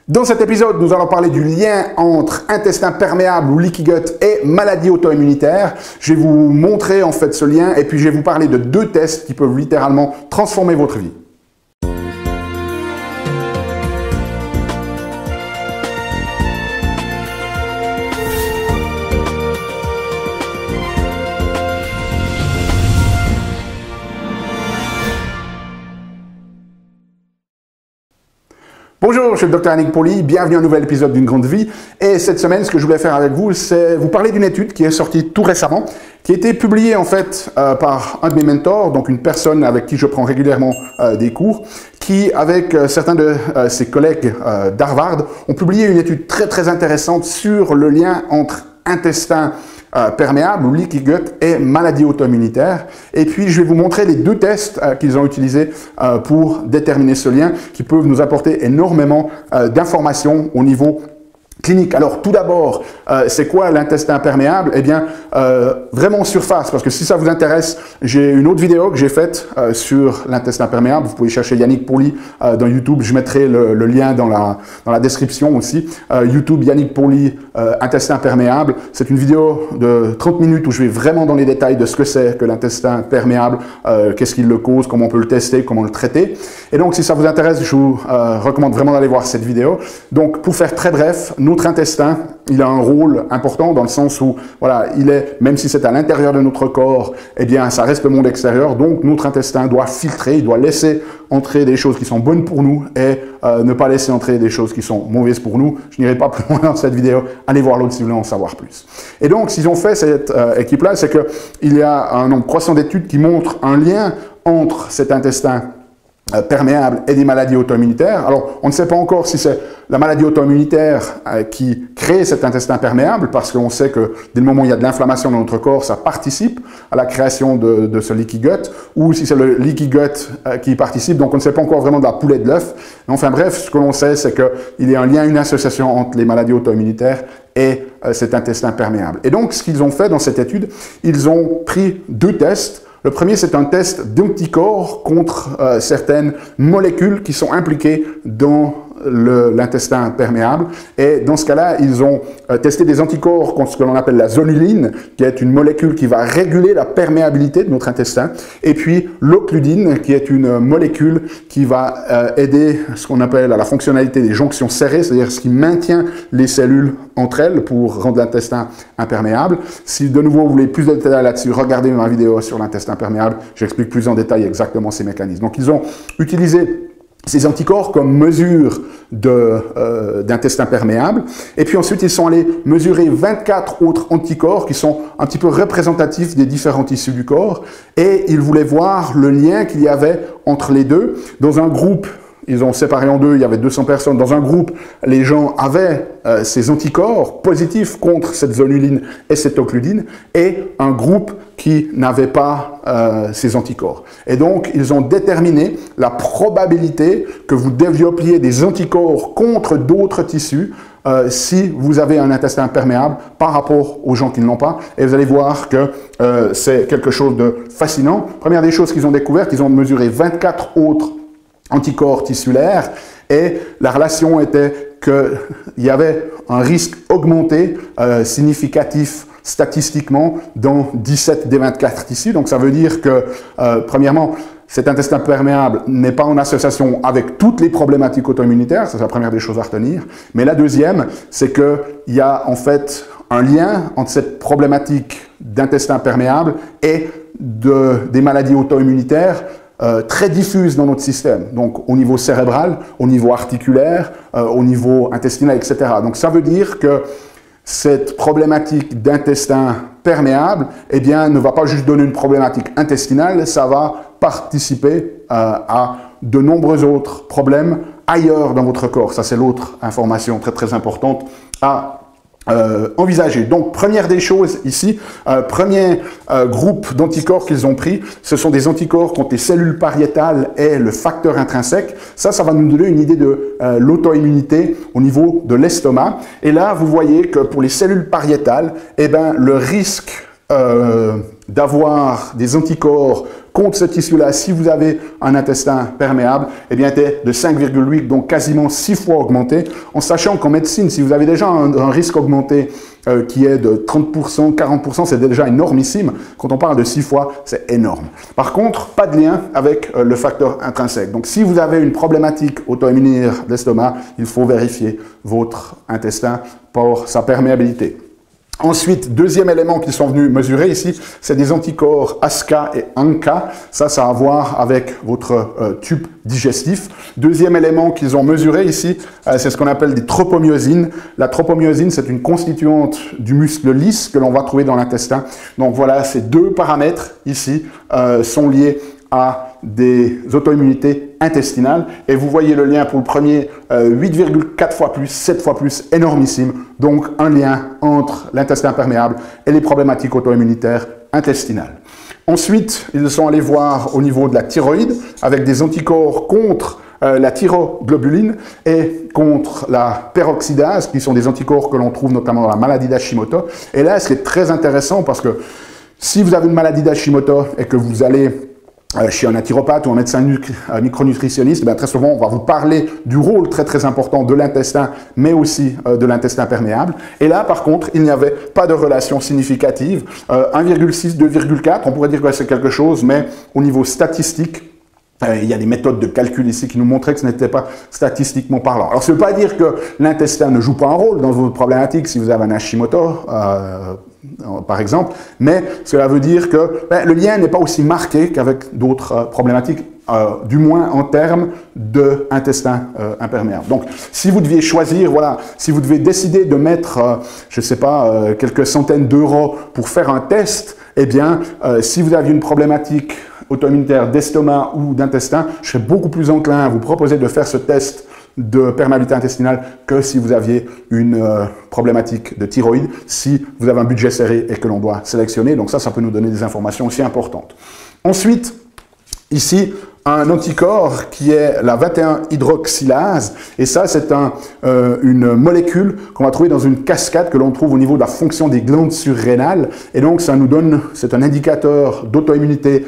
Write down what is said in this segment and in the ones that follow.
Dans cet épisode, nous allons parler du lien entre intestin perméable ou leaky gut et maladie auto-immunitaire. Je vais vous montrer en fait ce lien et puis je vais vous parler de deux tests qui peuvent littéralement transformer votre vie. Bonjour, je suis le Dr Yannick Pauly, bienvenue à un nouvel épisode d'une grande vie. Et cette semaine, ce que je voulais faire avec vous, c'est vous parler d'une étude qui est sortie tout récemment, qui a été publiée en fait par un de mes mentors, donc une personne avec qui je prends régulièrement des cours, qui avec certains de ses collègues d'Harvard ont publié une étude très intéressante sur le lien entre intestin perméable ou leaky gut et maladie auto-immunitaire. Et puis, je vais vous montrer les deux tests qu'ils ont utilisés pour déterminer ce lien qui peuvent nous apporter énormément d'informations au niveau clinique. Alors, tout d'abord, c'est quoi l'intestin perméable? Eh bien, vraiment en surface, parce que si ça vous intéresse, j'ai une autre vidéo que j'ai faite sur l'intestin perméable. Vous pouvez chercher Yannick Pauly dans YouTube. Je mettrai le lien dans la description aussi. YouTube, Yannick Pauly, intestin perméable. C'est une vidéo de 30 minutes où je vais vraiment dans les détails de ce que c'est que l'intestin perméable, qu'est-ce qui le cause, comment on peut le tester, comment le traiter. Et donc, si ça vous intéresse, je vous recommande vraiment d'aller voir cette vidéo. Donc, pour faire très bref, notre intestin, il a un rôle important dans le sens où, voilà, il est, même si c'est à l'intérieur de notre corps, eh bien, ça reste le monde extérieur. Donc, notre intestin doit filtrer, il doit laisser entrer des choses qui sont bonnes pour nous et ne pas laisser entrer des choses qui sont mauvaises pour nous. Je n'irai pas plus loin dans cette vidéo. Allez voir l'autre si vous voulez en savoir plus. Et donc, s'ils ont fait cette équipe-là, c'est qu'il y a un nombre croissant d'études qui montrent un lien entre cet intestin perméable et des maladies auto-immunitaires. Alors, on ne sait pas encore si c'est la maladie auto-immunitaire qui crée cet intestin perméable, parce qu'on sait que dès le moment où il y a de l'inflammation dans notre corps, ça participe à la création de ce leaky gut, ou si c'est le leaky gut qui participe. Donc, on ne sait pas encore vraiment de la poule et de l'œuf. Enfin bref, ce que l'on sait, c'est qu'il y a un lien, une association entre les maladies auto-immunitaires et cet intestin perméable. Et donc, ce qu'ils ont fait dans cette étude, ils ont pris deux tests. Le premier, c'est un test d'anticorps contre certaines molécules qui sont impliquées dans l'intestin perméable. Et dans ce cas-là, ils ont testé des anticorps contre ce que l'on appelle la zonuline, qui est une molécule qui va réguler la perméabilité de notre intestin, et puis l'occludine, qui est une molécule qui va aider ce qu'on appelle à la fonctionnalité des jonctions serrées, c'est-à-dire ce qui maintient les cellules entre elles pour rendre l'intestin imperméable. Si de nouveau vous voulez plus de détails là-dessus, regardez ma vidéo sur l'intestin perméable, j'explique plus en détail exactement ces mécanismes. Donc ils ont utilisé ces anticorps comme mesure d'intestin perméable. Et puis ensuite, ils sont allés mesurer 24 autres anticorps qui sont un petit peu représentatifs des différents tissus du corps. Et ils voulaient voir le lien qu'il y avait entre les deux. Dans un groupe, ils ont séparé en deux, il y avait 200 personnes. Dans un groupe, les gens avaient ces anticorps positifs contre cette zonuline et cette occludine, et un groupe qui n'avait pas ces anticorps. Et donc, ils ont déterminé la probabilité que vous développiez des anticorps contre d'autres tissus si vous avez un intestin perméable par rapport aux gens qui ne l'ont pas. Et vous allez voir que c'est quelque chose de fascinant. Première des choses qu'ils ont découvertes, ils ont mesuré 24 autres anticorps tissulaires, et la relation était qu'il y avait un risque augmenté significatif statistiquement dans 17 des 24 tissus. Donc ça veut dire que, premièrement, cet intestin perméable n'est pas en association avec toutes les problématiques auto-immunitaires, c'est la première des choses à retenir. Mais la deuxième, c'est qu'il y a en fait un lien entre cette problématique d'intestin perméable et des maladies auto-immunitaires très diffuses dans notre système, donc au niveau cérébral, au niveau articulaire, au niveau intestinal, etc. Donc ça veut dire que cette problématique d'intestin perméable, eh bien, ne va pas juste donner une problématique intestinale, ça va participer à de nombreux autres problèmes ailleurs dans votre corps. Ça, c'est l'autre information très importante à envisager. Donc, première des choses ici, premier groupe d'anticorps qu'ils ont pris, ce sont des anticorps contre les cellules pariétales et le facteur intrinsèque. Ça va nous donner une idée de l'auto-immunité au niveau de l'estomac. Et là, vous voyez que pour les cellules pariétales, eh ben, le risque d'avoir des anticorps contre ce tissu-là, si vous avez un intestin perméable, eh bien, était de 5,8, donc quasiment 6 fois augmenté, en sachant qu'en médecine, si vous avez déjà un risque augmenté qui est de 30%, 40%, c'est déjà énormissime. Quand on parle de 6 fois, c'est énorme. Par contre, pas de lien avec le facteur intrinsèque. Donc, si vous avez une problématique auto-immunitaire de l'estomac, il faut vérifier votre intestin pour sa perméabilité. Ensuite, deuxième élément qu'ils sont venus mesurer ici, c'est des anticorps ASCA et ANCA. Ça a à voir avec votre tube digestif. Deuxième élément qu'ils ont mesuré ici, c'est ce qu'on appelle des tropomyosines. La tropomyosine, c'est une constituante du muscle lisse que l'on va trouver dans l'intestin. Donc voilà, ces deux paramètres ici sont liés à des auto-immunités intestinales. Et vous voyez le lien pour le premier, 8,4 fois plus, 7 fois plus, énormissime. Donc un lien entre l'intestin perméable et les problématiques auto-immunitaires intestinales. Ensuite, ils sont allés voir au niveau de la thyroïde avec des anticorps contre la thyroglobuline et contre la peroxydase, qui sont des anticorps que l'on trouve notamment dans la maladie d'Hashimoto. Et là, c'est très intéressant parce que si vous avez une maladie d'Hashimoto et que vous allez chez un naturopathe ou un médecin micronutritionniste, très souvent, on va vous parler du rôle très important de l'intestin, mais aussi de l'intestin perméable. Et là, par contre, il n'y avait pas de relation significative. 1,6, 2,4, on pourrait dire que c'est quelque chose, mais au niveau statistique, il y a des méthodes de calcul ici qui nous montraient que ce n'était pas statistiquement parlant. Alors, ça ne veut pas dire que l'intestin ne joue pas un rôle dans votre problématique si vous avez un Hashimoto, par exemple, mais cela veut dire que le lien n'est pas aussi marqué qu'avec d'autres problématiques, du moins en termes d'intestin imperméable. Donc, si vous deviez choisir, voilà, si vous devez décider de mettre, je ne sais pas, quelques centaines d'euros pour faire un test, eh bien, si vous aviez une problématique auto-immunitaire d'estomac ou d'intestin, je serais beaucoup plus enclin à vous proposer de faire ce test de perméabilité intestinale que si vous aviez une problématique de thyroïde, si vous avez un budget serré et que l'on doit sélectionner. Donc ça peut nous donner des informations aussi importantes. Ensuite, ici, un anticorps qui est la 21-hydroxylase. Et ça, c'est une molécule qu'on va trouver dans une cascade que l'on trouve au niveau de la fonction des glandes surrénales. Et donc, ça nous donne, c'est un indicateur d'auto-immunité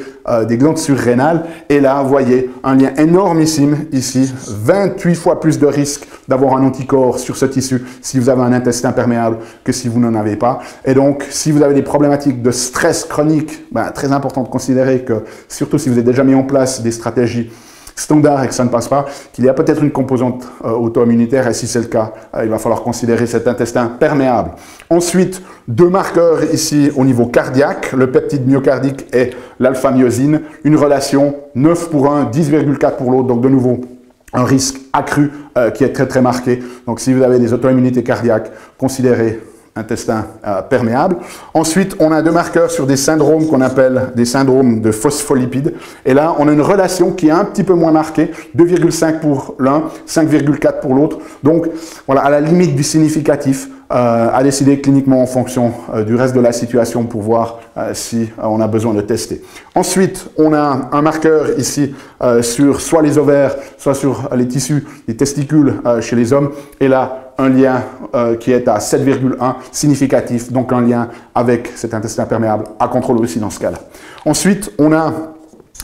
des glandes surrénales. Et là, vous voyez un lien énormissime ici, 28 fois plus de risque d'avoir un anticorps sur ce tissu si vous avez un intestin perméable que si vous n'en avez pas. Et donc, si vous avez des problématiques de stress chronique, très important de considérer que, surtout si vous avez déjà mis en place des stratégies standards et que ça ne passe pas, qu'il y a peut-être une composante auto-immunitaire, et si c'est le cas, il va falloir considérer cet intestin perméable. Ensuite, deux marqueurs ici au niveau cardiaque, le peptide myocardique et l'alpha-myosine, une relation 9 pour 1, 10,4 pour l'autre, donc de nouveau un risque accru qui est très marqué. Donc si vous avez des auto-immunités cardiaques, considérez intestin perméable. Ensuite, on a deux marqueurs sur des syndromes qu'on appelle des syndromes de phospholipides. Et là, on a une relation qui est un petit peu moins marquée, 2,5 pour l'un, 5,4 pour l'autre. Donc, voilà, à la limite du significatif, à décider cliniquement en fonction du reste de la situation pour voir si on a besoin de tester. Ensuite, on a un marqueur ici sur soit les ovaires, soit sur les tissus, les testicules chez les hommes. Et là, un lien qui est à 7,1 significatif, donc un lien avec cet intestin perméable à contrôler aussi dans ce cas-là. Ensuite, on a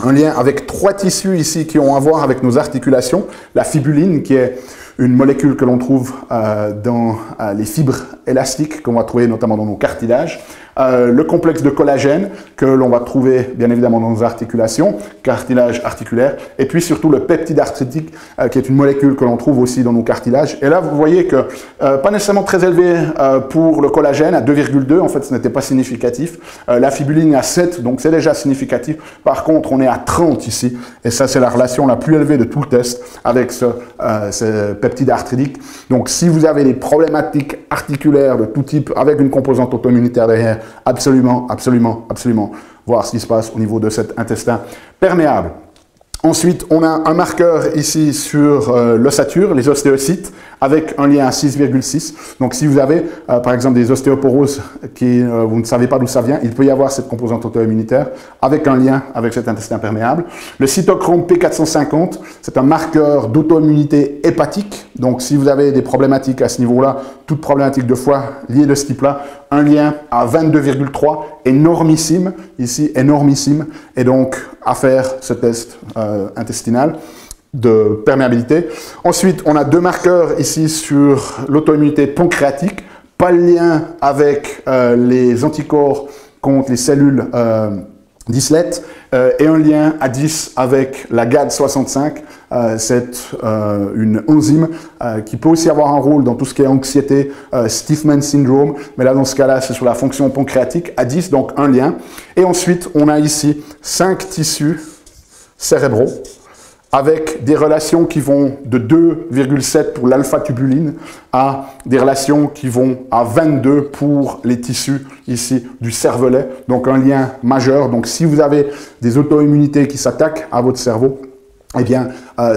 un lien avec trois tissus ici qui ont à voir avec nos articulations. La fibuline, qui est une molécule que l'on trouve dans les fibres élastiques qu'on va trouver notamment dans nos cartilages. Le complexe de collagène que l'on va trouver bien évidemment dans nos articulations, cartilage articulaire, et puis surtout le peptide arthritique qui est une molécule que l'on trouve aussi dans nos cartilages. Et là, vous voyez que pas nécessairement très élevé pour le collagène, à 2,2, en fait ce n'était pas significatif. La fibuline à 7, donc c'est déjà significatif. Par contre, on est à 30 ici, et ça c'est la relation la plus élevée de tout le test avec ce peptide arthritique. Donc si vous avez des problématiques articulaires de tout type avec une composante auto-immunitaire derrière, absolument voir ce qui se passe au niveau de cet intestin perméable. Ensuite, on a un marqueur ici sur l'ossature, les ostéocytes, avec un lien à 6,6. Donc, si vous avez, par exemple, des ostéoporoses qui, vous ne savez pas d'où ça vient, il peut y avoir cette composante auto-immunitaire avec un lien avec cet intestin perméable. Le cytochrome P450, c'est un marqueur d'auto-immunité hépatique. Donc, si vous avez des problématiques à ce niveau-là, toute problématique de foie liée de ce type-là, un lien à 22,3, énormissime, ici énormissime, et donc à faire ce test intestinal de perméabilité. Ensuite, on a 2 marqueurs ici sur l'auto-immunité pancréatique, pas le lien avec les anticorps contre les cellules d'Islet, et un lien à 10 avec la GAD65. C'est une enzyme qui peut aussi avoir un rôle dans tout ce qui est anxiété, Stiffman syndrome, mais là dans ce cas-là c'est sur la fonction pancréatique, à 10, donc un lien. Et ensuite on a ici 5 tissus cérébraux avec des relations qui vont de 2,7 pour l'alpha-tubuline à des relations qui vont à 22 pour les tissus ici du cervelet. Donc un lien majeur. Donc si vous avez des auto-immunités qui s'attaquent à votre cerveau, eh bien,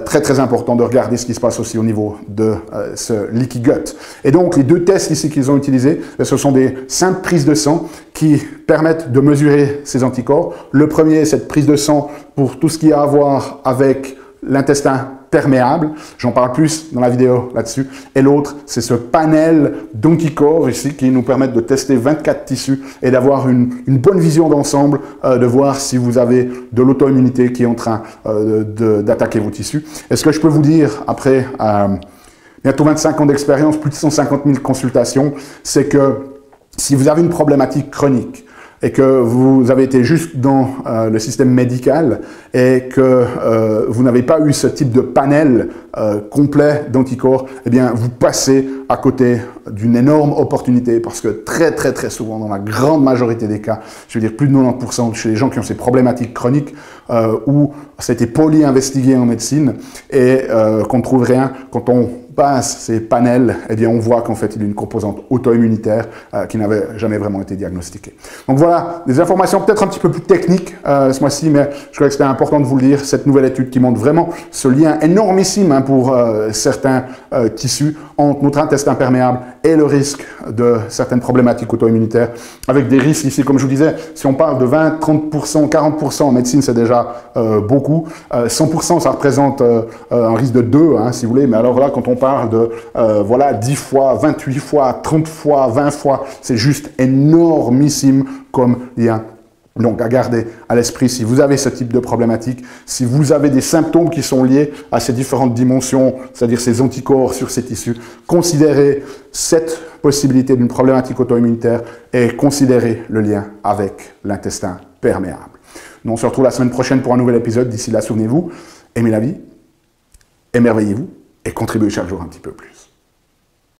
très très important de regarder ce qui se passe aussi au niveau de ce leaky gut. Et donc, les 2 tests ici qu'ils ont utilisés, ce sont des simples prises de sang qui permettent de mesurer ces anticorps. Le premier, cette prise de sang pour tout ce qui a à voir avec l'intestin perméable, j'en parle plus dans la vidéo là-dessus, et l'autre, c'est ce panel d'anticorps ici qui nous permettent de tester 24 tissus et d'avoir une bonne vision d'ensemble, de voir si vous avez de l'auto-immunité qui est en train d'attaquer vos tissus. Et ce que je peux vous dire après bientôt 25 ans d'expérience, plus de 150 000 consultations, c'est que si vous avez une problématique chronique, et que vous avez été juste dans le système médical et que vous n'avez pas eu ce type de panel complet d'anticorps, eh bien, vous passez à côté d'une énorme opportunité parce que très, très, très souvent, dans la grande majorité des cas, je veux dire plus de 90% chez les gens qui ont ces problématiques chroniques où ça a été poly-investigué en médecine et qu'on ne trouve rien, quand on passe ces panels, eh bien, on voit qu'en fait, il y a une composante auto-immunitaire qui n'avait jamais vraiment été diagnostiquée. Donc voilà, des informations peut-être un petit peu plus techniques ce mois-ci, mais je crois que c'était important de vous le dire, cette nouvelle étude qui montre vraiment ce lien énormissime pour certains tissus entre notre intestin perméable et le risque de certaines problématiques auto-immunitaires, avec des risques ici, comme je vous disais, si on parle de 20, 30%, 40% en médecine, c'est déjà beaucoup. 100%, ça représente un risque de 2, hein, si vous voulez, mais alors là, quand on parle de voilà, 10 fois, 28 fois, 30 fois, 20 fois, c'est juste énormissime comme lien. Donc, à garder à l'esprit, si vous avez ce type de problématique, si vous avez des symptômes qui sont liés à ces différentes dimensions, c'est-à-dire ces anticorps sur ces tissus, considérez cette possibilité d'une problématique auto-immunitaire et considérez le lien avec l'intestin perméable. Nous, on se retrouve la semaine prochaine pour un nouvel épisode. D'ici là, souvenez-vous, aimez la vie, émerveillez-vous et contribuez chaque jour un petit peu plus.